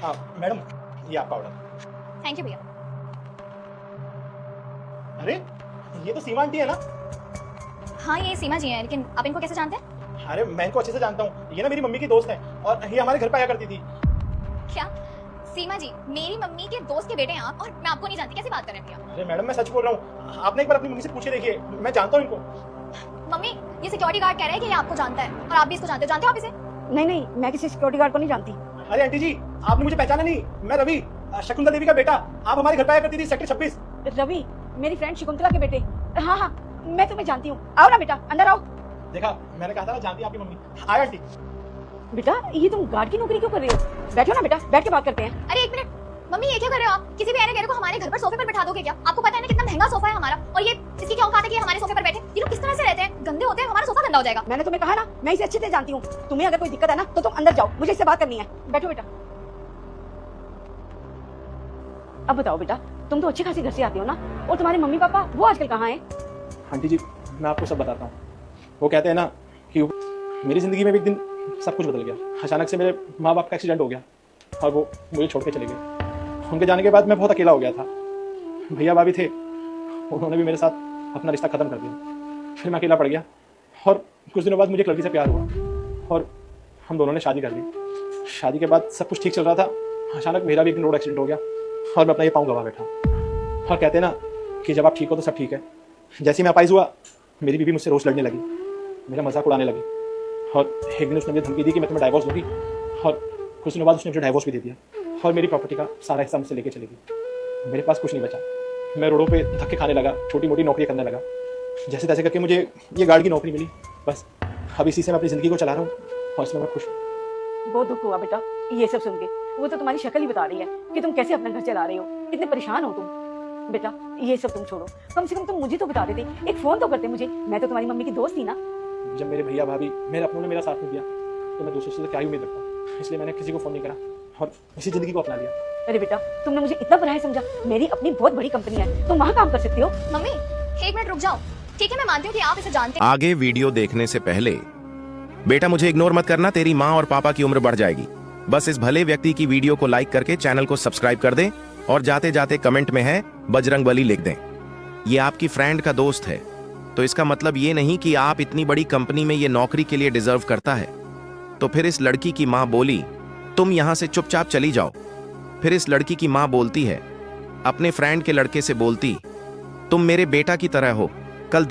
हाँ मैडम, ये आपका ऑर्डर। थैंक यू भैया। अरे ये तो सीमा आंटी है ना? हाँ ये सीमा जी हैं, लेकिन आप इनको कैसे जानते हैं? अरे मैं इनको अच्छे से जानता हूँ, ये ना मेरी मम्मी की दोस्त है और ये हमारे घर पे आया करती थी। क्या सीमा जी मेरी मम्मी के दोस्त के बेटे हैं आप, और मैं आपको नहीं जानती? कैसी बात कर रहे हैं भैया? अरे मैडम मैं सच बोल रहा हूँ, आपने एक बार अपनी मम्मी से पूछे देखिए, मैं जानता हूँ इनको। मम्मी ये सिक्योरिटी गार्ड कह रहा है कि ये आपको जानता है, और आप भी इसको जानते हो आप इसे? नहीं नहीं, मैं किसी सिक्योरिटी गार्ड को नहीं जानती। अरे आंटी जी, आपने मुझे पहचाना नहीं? मैं रवि, शकुंतला देवी का बेटा। आप हमारे घर पे आया करती थी सेक्टर 26। रवि, मेरी फ्रेंड शकुंतला के बेटे। हाँ हाँ, मैं तुम्हें जानती हूँ। आओ ना बेटा, अंदर आओ। देखा, मैंने कहा था ना जानती है आपकी मम्मी। आया आंटी। बेटा ये तुम गार्ड की नौकरी क्यों कर रहे हो? बैठो ना बेटा, बैठ के बात करते हैं। अरे एक मिनट मम्मी, ये क्या कर रहे हो आप? किसी भी आने गहरे को हमारे घर पर सोफे पर बैठा दोगे क्या? आपको पता है ना कितना महंगा सोफा है हमारा, और ये इसकी क्या औकात है कि ये हमारे सोफे पर बैठे? ये लोग किस तरह से रहते हैं? गंदे होते हैं, हमारा सोफा गंदा हो जाएगा। मैंने तुम्हें कहा ना, मैं इसे अच्छे से जानती हूँ। तुम्हें अगर कोई दिक्कत है ना तो तुम अंदर जाओ, मुझे इससे बात करनी है। बैठो बेटा। अब बताओ बेटा, तुम तो अच्छी खासी घर से आते हो ना, और तुम्हारे मम्मी पापा वो आजकल कहाँ हैं? आंटी जी मैं आपको सब बताता हूँ। वो कहते हैं ना कि मेरी ज़िंदगी में भी एक दिन सब कुछ बदल गया। अचानक से मेरे माँ बाप का एक्सीडेंट हो गया और वो मुझे छोड़ के चले गए। उनके जाने के बाद मैं बहुत अकेला हो गया था। भैया भाभी थे, उन्होंने भी मेरे साथ अपना रिश्ता ख़त्म कर दिया। फिर मैं अकेला पड़ गया और कुछ दिनों बाद मुझे एक लड़की से प्यार हुआ और हम दोनों ने शादी कर ली। शादी के बाद सब कुछ ठीक चल रहा था, अचानक मेरा भी एक दिन रोड एक्सीडेंट हो गया और मैं अपना ये पाँव गवा बैठा। और कहते हैं ना कि जब आप ठीक हो तो सब ठीक है। जैसे ही मैं अपाइज हुआ, मेरी बीवी मुझसे रोज़ लड़ने लगी, मेरा मजाक उड़ाने लगी, और एक दिन उसने मुझे धमकी दी कि मैं तुम्हें डाइवोर्स दूंगी, और कुछ दिनों बाद उसने मुझे डाइवोर्स भी दे दिया और मेरी प्रॉपर्टी का सारा हिस्सा मुझसे लेके चली गई। मेरे पास कुछ नहीं बचा। मैं रोडों पे धक्के खाने लगा, छोटी मोटी नौकरी करने लगा। जैसे तैसे करके मुझे ये गार्ड की नौकरी मिली। बस अब इसी से मैं अपनी ज़िंदगी को चला रहा हूँ और इसमें मैं खुश हूँ। बहुत दुख हुआ बेटा ये सब सुन के। वो तो तुम्हारी शक्ल ही बता रही है कि तुम कैसे अपना घर चला रहे हो, कितने परेशान हो तुम। बेटा ये सब तुम छोड़ो, कम से कम तुम मुझे तो बता देते, एक फोन तो करते मुझे। मैं तो तुम्हारी मम्मी की दोस्त थी ना। जब मेरे भैया भाभी, मेरे अपनों ने मेरा साथ नहीं दिया तो मैं दूसरों से क्या ही उम्मीद रखता। इसलिए मैंने किसी को फ़ोन नहीं करा और इसी ज़िंदगी को अपना लिया। अरे बेटा तुमने मुझे इतना बुरा है समझा। मेरी अपनी बहुत बड़ी कंपनी है, तुम वहाँ काम कर सकते हो। मम्मी एक मिनट रुक जाओ। ठीक है मैं मानती हूँ कि आप इसे जानते हैं। आगे वीडियो देखने से पहले बेटा मुझे इग्नोर मत करना, तेरी माँ और पापा की उम्र बढ़ जाएगी। बस इस भले व्यक्ति की वीडियो को लाइक करके चैनल को सब्सक्राइब कर दें और जाते जाते कमेंट में है बजरंगबली लिख दें। ये आपकी फ्रेंड का दोस्त है, तो इसका मतलब ये नहीं कि आप इतनी बड़ी कंपनी में ये नौकरी के लिए डिजर्व करता है। तो फिर इस लड़की की माँ बोली तुम यहाँ से चुपचाप चली जाओ। फिर इस लड़की की माँ बोलती है अपने फ्रेंड के लड़के से, बोलती तुम मेरे बेटा की तरह हो, कल